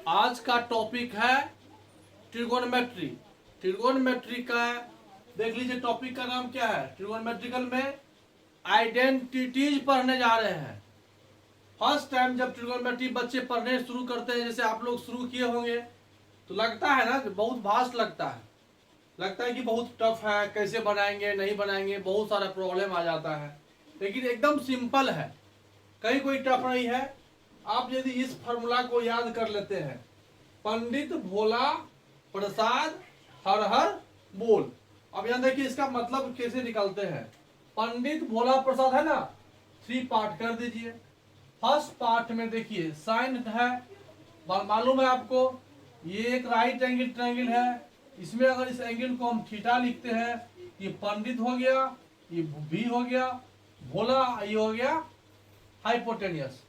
आज का टॉपिक है ट्रिगोनोमेट्री। ट्रिगोनोमेट्री का देख लीजिए, टॉपिक का नाम क्या है। ट्रिगोनोमेट्रिकल में आइडेंटिटीज पढ़ने जा रहे हैं। फर्स्ट टाइम जब ट्रिगोनोमेट्री बच्चे पढ़ने शुरू करते हैं, जैसे आप लोग शुरू किए होंगे, तो लगता है ना कि बहुत वास्ट लगता है कि बहुत टफ है, कैसे बनाएंगे नहीं बनाएंगे, बहुत सारा प्रॉब्लम आ जाता है। लेकिन एकदम सिंपल है, कहीं कोई टफ नहीं है। आप यदि इस फॉर्मूला को याद कर लेते हैं, पंडित भोला प्रसाद हर हर बोल। अब यहां देखिए इसका मतलब कैसे निकालते हैं। पंडित भोला प्रसाद है ना, 3 पार्ट कर दीजिए। फर्स्ट पार्ट में देखिए साइन है, मालूम है आपको, ये एक राइट एंगल ट्रायंगल है। इसमें अगर इस एंगल को हम थीटा लिखते हैं, ये पंडित हो गया, ये भी हो गया, भोला ये हो गया हाइपोटेनियस।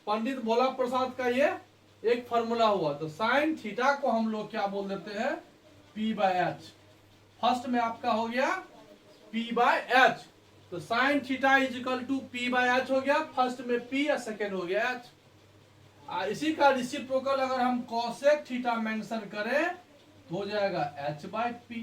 पंडित भोला प्रसाद का ये एक फॉर्मूला हुआ। तो साइन थीटा को हम लोग क्या बोल देते हैं, P/H। फर्स्ट में आपका हो गया P/H, तो sine theta is equal to P/H हो गया। फर्स्ट में P या सेकेंड हो गया H। इसी का रेसिप्रोकल अगर हम कोसेक थीटा मेंशन करें तो हो जाएगा H/P।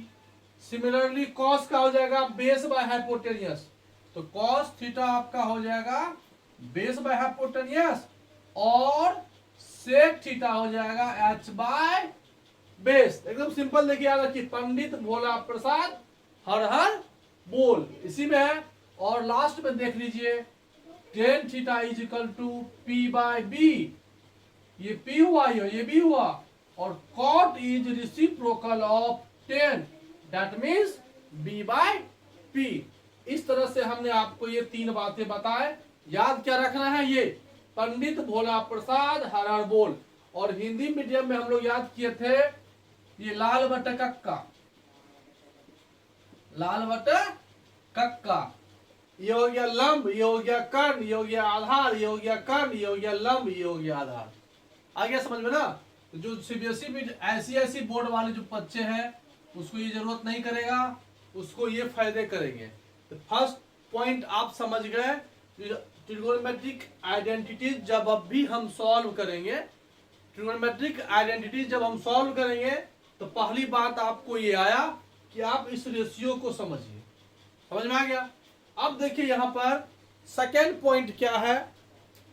सिमिलरली कॉस का हो जाएगा बेस बाय हाइपोटेनियस, तो कॉस थीटा आपका हो जाएगा बेस बाय हाइपोटेनियस, और सेक थीटा हो जाएगा H/बेस। एकदम सिंपल देखिए, याद रखिए, पंडित भोला प्रसाद हर हर बोल इसी में है। और लास्ट में देख लीजिए tan theta is equal to P/B। ये P हुआ, ये भी हुआ, और cot is reciprocal of 10, that means B/P। इस तरह से हमने आपको ये 3 बातें बताए। याद क्या रखना है, ये पंडित भोला प्रसाद हर हर बोल। और हिंदी मीडियम में हम लोग याद किए थे ये लाल बटा कक्का, लाल बटा कक्का। ये हो गया लंब, ये हो गया कर्ण, ये हो गया आधार, ये हो गया कर्ण, ये हो गया लंब, ये हो गया आधार। आ गया समझ में ना। तो जो सीबीएसई में ऐसी बोर्ड वाले जो बच्चे हैं, उसको ये जरूरत नहीं करेगा, उसको ये फायदे करेंगे। तो फर्स्ट पॉइंट आप समझ गए। ट्रिगोनोमेट्रिक आइडेंटिटीज जब अब भी हम सॉल्व करेंगे, ट्रिगोनोमेट्रिक आइडेंटिटीज जब हम सॉल्व करेंगे, तो पहली बात आपको ये आया कि आप इस रेशियो को समझिए। समझ में आ गया। अब देखिए यहां पर सेकेंड पॉइंट क्या है,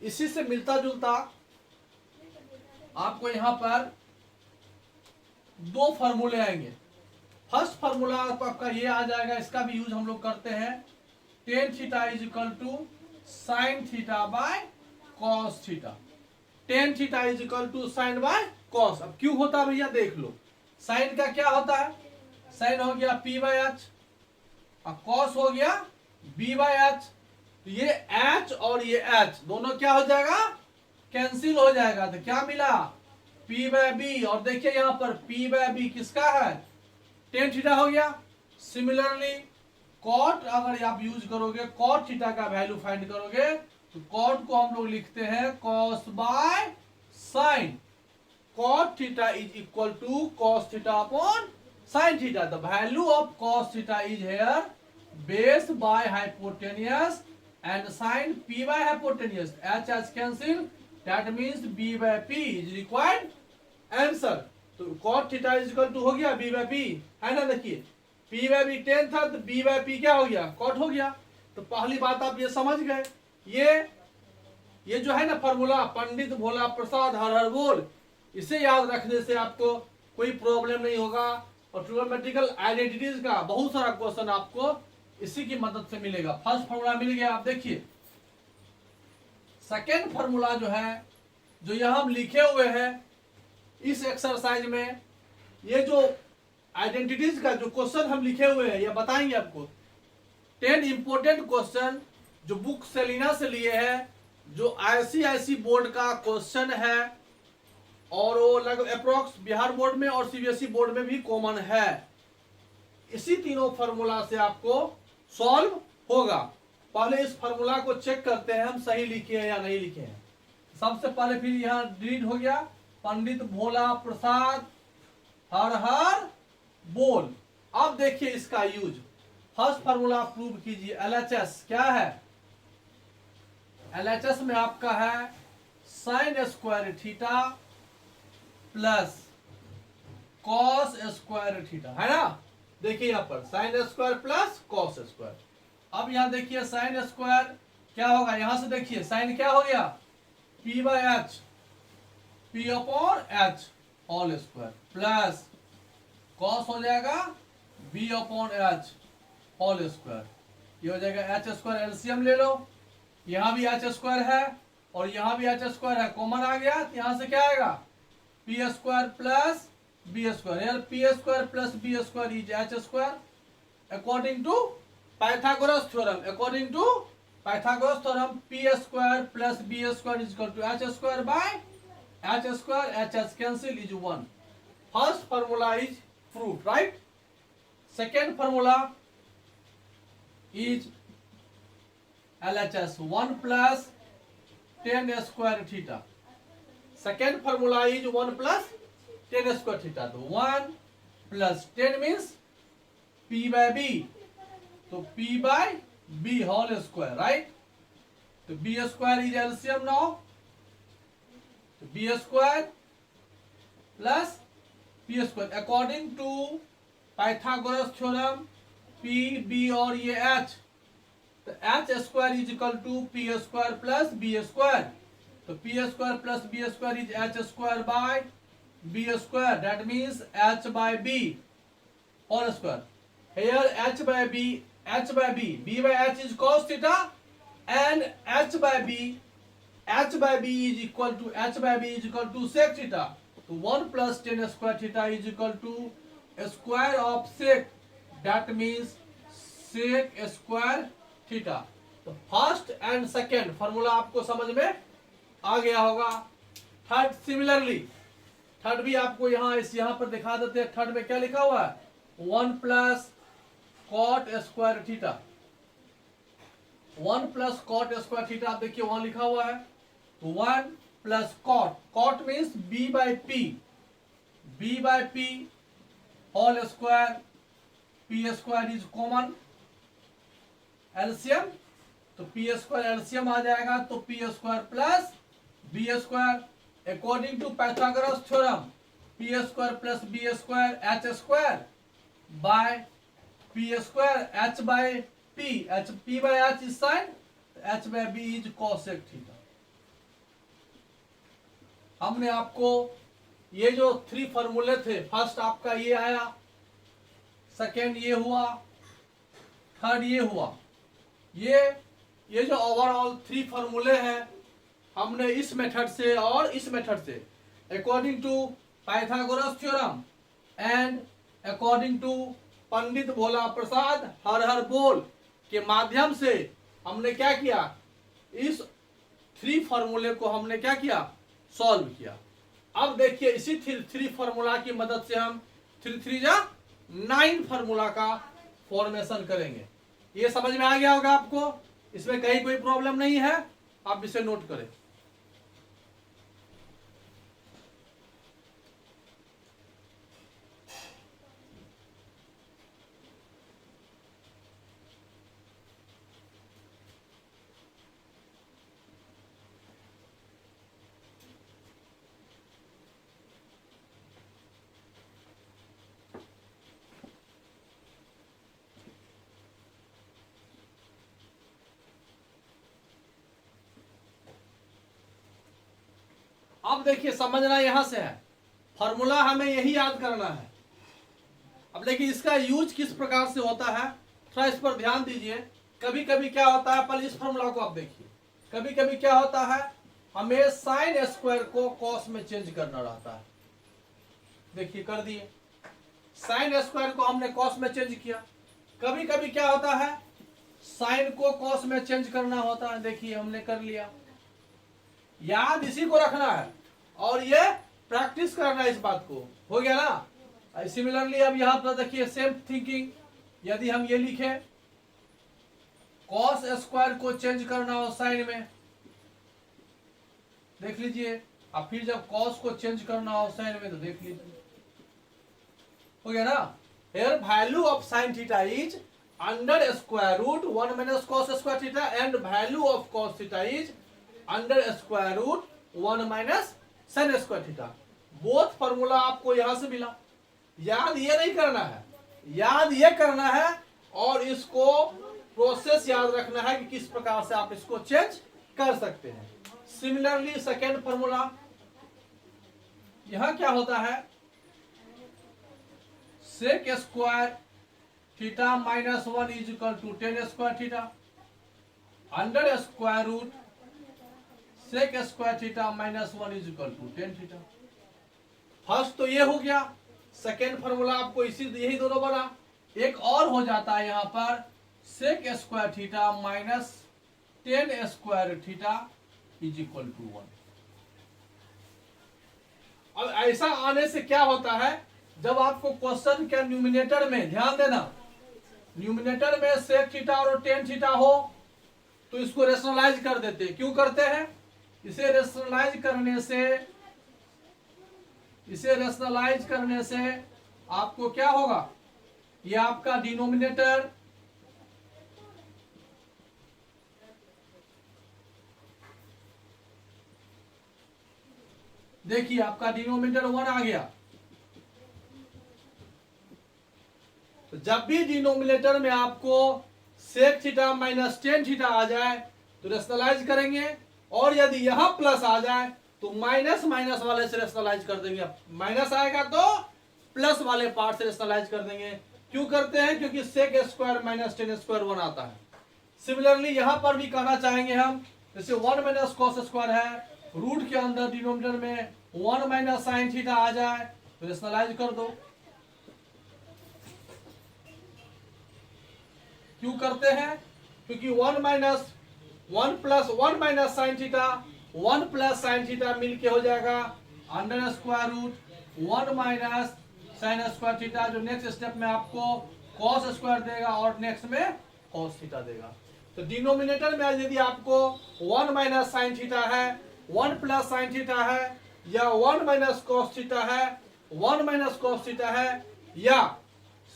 इसी से मिलता जुलता आपको यहां पर 2 फॉर्मूले आएंगे। फर्स्ट फॉर्मूला आपका ये आ जाएगा, इसका भी यूज हम लोग करते हैं, tan theta is equal to sine theta by cos theta. Tan theta is equal to sine by cos. अब क्यों होता है भैया, देख लो। साइन का क्या होता है, साइन हो गया P/H, और कॉस हो गया B/H। तो ये H और ये H दोनों क्या हो जाएगा, कैंसिल हो जाएगा। तो क्या मिला, P/B। और देखिए यहां पर P/B किसका है, टेन थीटा हो गया। सिमिलरली कॉट अगर आप यूज करोगे, कॉट थीटा का वैल्यू फाइंड करोगे, तो कॉट को हम लोग लिखते हैं cos by sine. Cot theta is equal to cos theta upon sine theta. The value of cos theta is here base by hypotenuse and sine P by hypotenuse. H has cancel, that means B/P is required answer. तो cot theta is equal to हो गया B/P, है ना। देखिए P/B 10 था, तो B/P क्या हो गया, cot हो गया। तो पहली बात आप ये समझ गए। ये जो है ना फॉर्मूला, पंडित भोला प्रसाद हर हर बोल, इसे याद रखने से आपको कोई प्रॉब्लम नहीं होगा। और ट्रिगोनोमेट्रिकल आइडेंटिटीज का बहुत सारा क्वेश्चन आपको इसी की मदद से मिलेगा। फर्स्ट फॉर्मूला मिल गया। आप देखिए सेकेंड फॉर्मूला जो है, जो यहां हम लिखे हुए हैं इस एक्सरसाइज में, ये जो आइडेंटिटीज का जो क्वेश्चन हम लिखे हुए हैं, ये बताएंगे आपको 10 इंपोर्टेंट क्वेश्चन जो बुक सेलिना से लिए हैं, जो ICIC बोर्ड का क्वेश्चन है, और वो लगभग अप्रोक्स बिहार बोर्ड में और सीबीएसई बोर्ड में भी कॉमन है। इसी तीनों फॉर्मूला से आपको सॉल्व होगा। पहले इस फॉर्मूला को चेक करते हैं हम सही लिखे हैं या नहीं लिखे हैं। सबसे पहले फिर यहां डिलीट हो गया, पंडित भोला प्रसाद हर हर बोल। अब देखिए इसका यूज, फर्स्ट फॉर्मूला प्रूव कीजिए। LHS क्या है, LHS में आपका है sign square theta plus cos square theta, है ना। देखिए यहाँ पर sine square plus cos square. अब यहाँ देखिए साइन स्क्वायर क्या होगा, यहां से देखिए साइन क्या हो गया, P by H, P upon H whole square, plus cos हो जाएगा B upon H whole square. ये हो जाएगा एच स्क्वायर, एलसीएम ले लो, यहां भी एच स्क्वायर है और यहां भी एच स्क्वायर है, कॉमन आ गया, तो यहां से क्या आएगा, P square plus B square, यार P square plus B square is H square according to Pythagoras theorem. According to Pythagoras theorem P square plus B square is equal to H square by H square, H H cancel is 1। First formula is proof, right. Second formula is LHS 1 plus tan square theta. Second formula is 1 plus tan square theta. तो 1 plus 10 means P by B. तो P by B whole square, right? तो B square is LCM now. तो B square plus P square. According to Pythagoras theorem, P, B और ये H, तो H square is equal to P square plus B square. तो P square plus B square is H square by B square, that means H by B whole square. Here H by B, H by B, B by H is cos theta and H by B is equal to, H by B is equal to sec theta. तो 1 plus tan square theta is equal to square of sec, that means sec square theta. तो first and second formula आपको समझ में आ गया होगा। Third similarly, third भी आपको यहां पर दिखा देते हैं। थर्ड में क्या लिखा हुआ है, 1 plus cot square theta, 1 plus cot square theta, आप देखिए वहां लिखा हुआ है। तो 1 plus cot, cot means B by P, B by P whole square, P square is common, LCM, तो पी स्क्वायर एलसीएम आ जाएगा, तो P square plus B square according to Pythagoras theorem, P square plus B square H square by P square, H by P, H P bye H is sine, H by B is cosec theta. हमने आपको ये जो 3 फॉर्मूले थे, first आपका ये आया, second ये हुआ, थर्ड ये हुआ, ये जो ओवरऑल 3 फॉर्मूले हैं, हमने इस मेथड से और इस मेथड से according to Pythagoras theorem and according to Pandit Bhola Prasad हर हर बोल के माध्यम से हमने क्या किया, इस 3 फॉर्मूले को हमने क्या किया, सॉल्व किया। अब देखिए इसी 3 फॉर्मूला की मदद से हम 3 3 जा 9 फॉर्मूला का फॉर्मेशन करेंगे। ये समझ में आ गया होगा आपको, इसमें कहीं कोई प्रॉब्लम नहीं है, आप इसे नोट करें। अब देखिए समझना यहां से है, फॉर्मूला हमें यही याद करना है। अब देखिए इसका यूज किस प्रकार से होता है, थोड़ा इस पर ध्यान दीजिए। कभी कभी क्या होता है, पहले इस फॉर्मूला को आप देखिए, कभी कभी क्या होता है, हमें साइन स्क्वायर को कॉस में चेंज करना रहता है। देखिए कर दिए, साइन स्क्वायर को हमने कॉस में चेंज किया। कभी कभी क्या होता है, साइन को कॉस में चेंज करना होता है, देखिए हमने कर लिया। याद इसी को रखना है और ये प्रैक्टिस करना है, इस बात को हो गया ना। सिमिलरली अब यहां पर देखिए सेम थिंकिंग, यदि हम ये लिखे कॉस स्क्वायर को चेंज करना हो साइन में, देख लीजिए। अब फिर जब कॉस को चेंज करना हो साइन में तो देख लीजिए, हो गया ना। Here value of sine theta is under square root 1 minus cos square theta and value of cos theta is under square root 1 minus sine square theta. Both formula आपको यहां से मिला। याद ये नहीं करना है, याद ये करना है और इसको प्रोसेस याद रखना है कि किस प्रकार से आप इसको चेंज कर सकते हैं। सिमिलरली सेकेंड फॉर्मूला, यहां क्या होता है, sec square theta minus 1 is equal to tan square theta under square root sec square theta minus 1 is equal to tan theta. First तो ये हो गया, सेकेंड फॉर्मूला आपको इसी यही दोनों बना। एक और हो जाता है यहां पर sec square theta minus tan square theta is equal to 1। अब ऐसा आने से क्या होता है, जब आपको क्वेश्चन के न्यूमिनेटर में, ध्यान देना, न्यूमिनेटर में सेक थीटा और टेन थीटा हो तो इसको रेशनलाइज कर देते हैं। क्यों करते हैं? इसे रेशनलाइज करने से आपको क्या होगा, ये आपका डिनोमिनेटर देखिए, आपका डिनोमिनेटर 1 आ गया। तो जब भी डिनोमिनेटर में आपको sec theta minus tan theta आ जाए तो रेशनलाइज करेंगे, और यदि यहां प्लस आ जाए तो माइनस माइनस वाले से रेशनलाइज कर देंगे। माइनस आएगा तो प्लस वाले पार्ट से रेशनलाइज कर देंगे। क्यों करते हैं? क्योंकि sec square minus tan square 1 आता है। सिमिलरली यहां पर भी कहना चाहेंगे हम, जैसे 1 माइनस कॉस स्क्वायर है, रूट के अंदर डिनोमिनेटर में 1 माइनस साइन थीटा आ जाए तो रेशनलाइज कर दो। क्यों करते हैं? क्योंकि 1 plus 1 minus sine theta, 1 plus sine theta मिलके हो जाएगा under square root 1 minus sine square theta, जो नेक्स्ट स्टेप में आपको कॉस स्क्वायर देगा और नेक्स्ट में कॉस थीटा देगा। तो डिनोमिनेटर में यदि आपको 1 माइनस साइन थीटा है, 1 प्लस साइन थीटा है, या 1 माइनस कॉस थीटा है, 1 माइनस कॉस थीटा है, या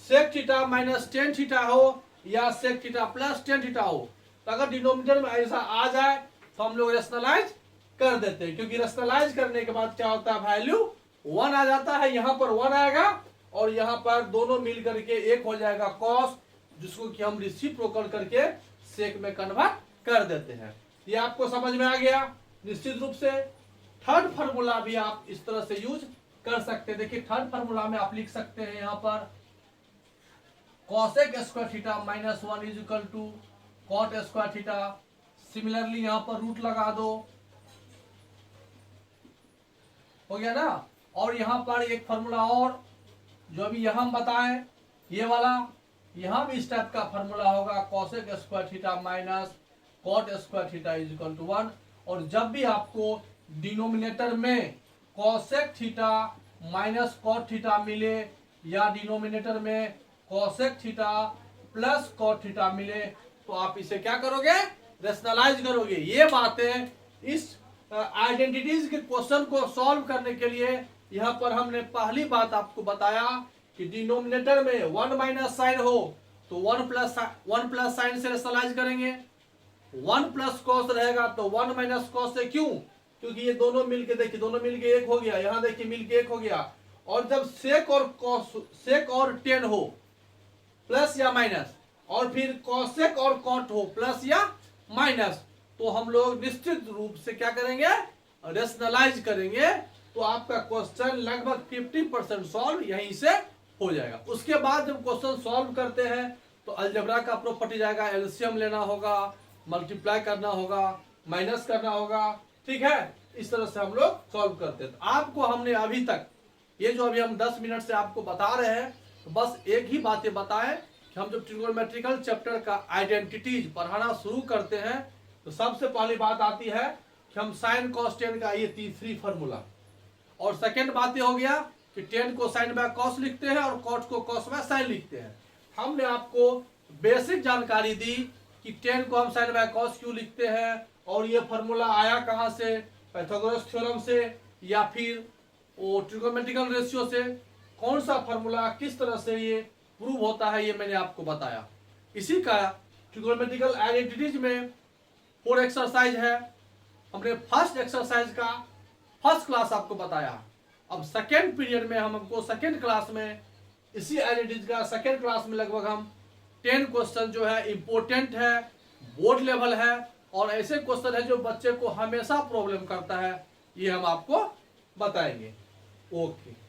sec theta minus tan theta हो, या sec theta plus tan theta हो, तो अगर डिनोमिनेटर में ऐसा आ जाए तो हम लोग रेशनलाइज कर देते हैं। क्योंकि रेशनलाइज करने के बाद क्या होता है, वैल्यू 1 आ जाता है, यहां पर 1 आएगा और यहां पर दोनों मिल करके एक हो जाएगा कॉस, जिसको कि हम रेसिप्रोकल करके सेक में कन्वर्ट कर देते हैं। ये आपको समझ में आ गया। निश्चित रूप से थर्ड फार्मूला भी आप इस तरह से यूज कर सकते हैं। देखिए थर्ड फार्मूला में आप लिख सकते हैं यहां पर cosec square theta minus 1 is equal to cot square theta. Similarly यहां पर रूट लगा दो, हो गया ना। और यहां पर एक फार्मूला और जो अभी यहां हम बताएं, ये वाला, यहां भी इस टाइप का फार्मूला होगा cosec square theta minus cot square theta is equal to 1। और जब भी आपको डिनोमिनेटर में cosec theta minus cot theta मिले, या डिनोमिनेटर में cosec theta plus cot theta मिले, तो आप इसे क्या करोगे, रेशनलाइज करोगे। ये बातें इस आइडेंटिटीज के क्वेश्चन को सॉल्व करने के लिए यहां पर हमने पहली बात आपको बताया कि डिनोमिनेटर में 1 माइनस साइन हो तो 1 प्लस साइन से रेशनलाइज करेंगे। 1 प्लस कॉस रहेगा तो 1 माइनस कॉस से। क्यों? क्योंकि ये दोनों मिलके, देखिए दोनों मिलके एक हो गया, यहां देखिए मिलके एक हो गया। और जब सेक और कॉस, सेक और टेन हो प्लस या माइनस, और फिर कॉसेक और कॉट हो प्लस या माइनस, तो हम लोग निश्चित रूप से क्या करेंगे, रेशनलाइज करेंगे। तो आपका क्वेश्चन लगभग 50% सॉल्व यहीं से हो जाएगा। उसके बाद जब क्वेश्चन सॉल्व करते हैं तो अलजेब्रा का प्रॉपर्टी जाएगा, एलसीएम लेना होगा, मल्टीप्लाई करना होगा, माइनस करना होगा, ठीक है। इस तरह से हम लोग सॉल्व करते हैं। तो आपको हमने अभी तक ये जो अभी हम 10 मिनट से आपको बता रहे हैं, तो बस एक ही बातें बताएं कि हम जब ट्रिगोनोमेट्रिकल चैप्टर का आइडेंटिटीज पढ़ाना शुरू करते हैं तो सबसे पहली बात आती है कि हम साइन कॉस टेन का ये तीसरी फार्मूला, और सेकेंड बात ये हो गया कि टेन को साइन बाय कॉस लिखते हैं और कॉट को कॉस बाय साइन लिखते हैं। हमने आपको बेसिक जानकारी दी कि टेन को हम साइन बाय कॉस क्यों लिखते हैं, और ये फार्मूला आया कहां से, पाइथागोरस थ्योरम से या फिर वो ट्रिगोनोमेट्रिकल रेशियो से, कौन सा फार्मूला किस तरह से ये प्रूव होता है, ये मैंने आपको बताया। इसी का ट्रिगोनोमेट्रिकल आइडेंटिटीज में 4 एक्सरसाइज है। हमने फर्स्ट एक्सरसाइज का फर्स्ट क्लास आपको बताया। अब सेकेंड पीरियड में हमको सेकेंड क्लास में इसी आइडेंटिटीज का सेकेंड क्लास में लगभग हम 10 क्वेश्चन जो है इम्पोर्टेंट है, बोर्ड लेवल है और ऐसे क्वेश्चन है जो बच्चे को हमेशा प्रॉब्लम करता है, ये हम आपको बताएंगे। ओके।